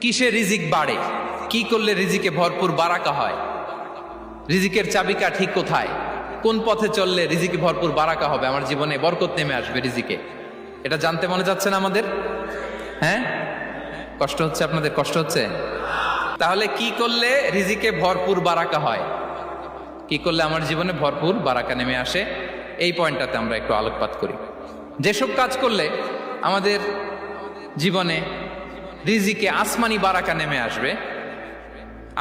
কিসে রিজিক বাড়ে, কি করলে রিজিকে ভরপুর বারাকা হয়, রিজিকের চাবিকা ঠিক কোথায়, কোন পথে চললে রিজিকে ভরপুর বারাকা হবে, আমার জীবনে বরকত নেমে আসবে রিজিকে, এটা জানতে মনে যাচ্ছে না আমাদের? হ্যাঁ, কষ্ট হচ্ছে আপনাদের? কষ্ট হচ্ছে? তাহলে কি করলে রিজিকে ভরপুর বারাকা হয়, কি করলে আমার জীবনে ভরপুর বারাকা নেমে আসে, এই পয়েন্টটাতে আমরা একটু আলোকপাত করি। যেসব কাজ করলে আমাদের জীবনে রিজিকে আসমানি বারাকা নেমে আসবে,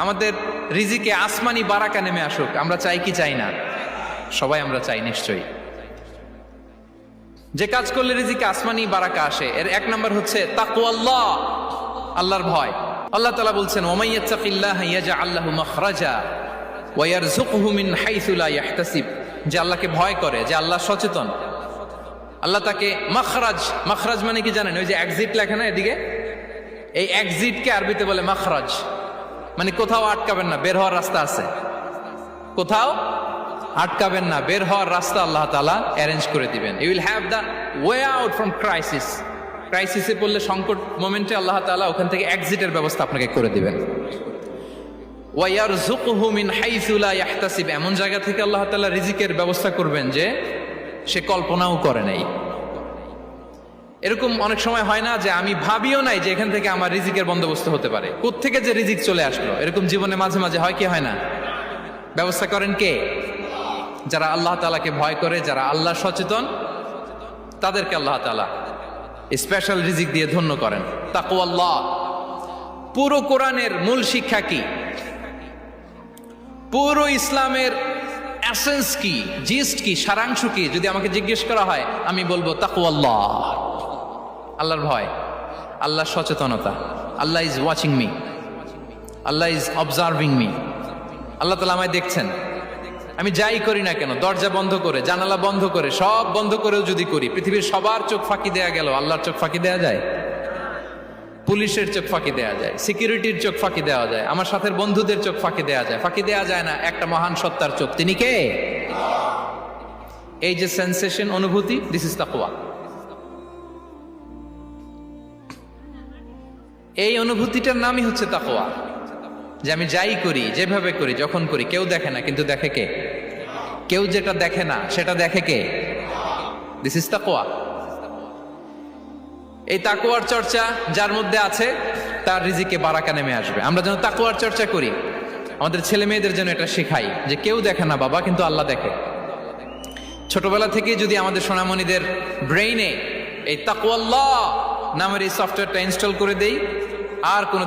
আমাদের রিজিকে আসমানি বারাকা নেমে আসুক, আমরা চাই কি চাই না? সবাই আমরা চাই নিশ্চয়ই। যে কাজ করলে রিজিকে আসমানি বারাকা আসে, এর এক নম্বর হচ্ছে তাকওয়াল্লাহ, আল্লাহর ভয়। আল্লাহ তাআলা বলছেন, ওয়া ইয়াত্তাকিল্লাহা ইয়াজআল লাহু মাখরাজা ওয়া ইয়ারযুকহু মিন হাইসু লা ইয়াহতাসিব। যে আল্লাহকে ভয় করে, যে আল্লাহ সচেতন, আল্লাহ তাকে মাখরাজ, মাখরাজ মানে কি জানেন? ওই যে এক্সিট লেখা না এদিকে, এই এক্সিটকে আরবিতে বলে মাখরাজ, মানে কোথাও আটকাবেন না, বের হওয়ার রাস্তা আছে, কোথাও আটকাবেন না, বের হওয়ার রাস্তা আল্লাহ তাআলা অ্যারেঞ্জ করে দিবেন। You will have the way out from crisis. ক্রাইসিসে পড়লে, সংকট মোমেন্টে আল্লাহ তাআলা ওখান থেকে এক্সিটের ব্যবস্থা আপনাকে করে দিবেন। ওয়া ইয়ারযুকহু মিন হাইসু লা ইয়াহতাসিব, এমন জায়গা থেকে আল্লাহ তাআলা রিজিকের ব্যবস্থা করবেন যে সে কল্পনাও করে নাই। এরকম অনেক সময় হয় না যে আমি ভাবিও নাই যে এখান থেকে আমার রিজিকের বন্দোবস্ত হতে পারে, কোত্থেকে যে রিজিক চলে আসলো, এরকম জীবনে মাঝে মাঝে হয় কি হয় না? ব্যবস্থা করেন কে? যারা আল্লাহ তাআলাকে ভয় করে, যারা আল্লাহ সচেতন, তাদেরকে আল্লাহ তাআলা স্পেশাল রিজিক দিয়ে ধন্য করেন। তাকওয়াল্লাহ। পুরো কোরআনের মূল শিক্ষা কি? পুরো ইসলামের এসেন্স কি, জিস্ট কি, সারাংশ কি যদি আমাকে জিজ্ঞেস করা হয়, আমি বলবো তাকওয়াল্লাহ, আল্লাহর ভয়, আল্লাহর সচেতনতা। Allah is watching me, Allah is observing me. Allah তাআলা আমায় দেখছেন, আমি যাই করি না কেন, দরজা বন্ধ করে, জানালা বন্ধ করে, সব বন্ধ করেও যদি করি, পৃথিবীর সবার চোখ ফাঁকি দেয়া গেল, আল্লাহর চোখ ফাঁকি দেয়া যায়? পুলিশের চোখ ফাঁকি দেয়া যায়, সিকিউরিটির চোখ ফাঁকি দেওয়া যায়, আমার সাথে বন্ধুদের চোখ ফাঁকি দেওয়া যায়, ফাঁকি দেওয়া যায় না একটা মহান সত্তার চোখ। তিনি কে? এই যে সেন্সেশন, অনুভূতি, দিস ইজ তাকওয়া। এই অনুভূতিটার নামই হচ্ছে তাকওয়া, যে আমি যাই করি, যেভাবে করি, যখন করি, কেউ দেখে না, কিন্তু দেখে কে? কেউ যেটা দেখে না সেটা দেখে কে? দিস ইজ তাকওয়া। এই তাকওয়ার চর্চা যার মধ্যে আছে, তার রিজিকে বারাকা নেমে আসবে। আমরা যেন তাকওয়ার চর্চা করি, আমাদের ছেলে মেয়েদের জন্য এটা শেখাই যে কেউ দেখে না বাবা, কিন্তু আল্লাহ দেখে। ছোটবেলা থেকে যদি আমাদের সোনামণিদের ব্রেইনে এই তাকওয়াল্লাহ নামের এই সফটওয়্যারটা ইনস্টল করে দেই, আর কোনো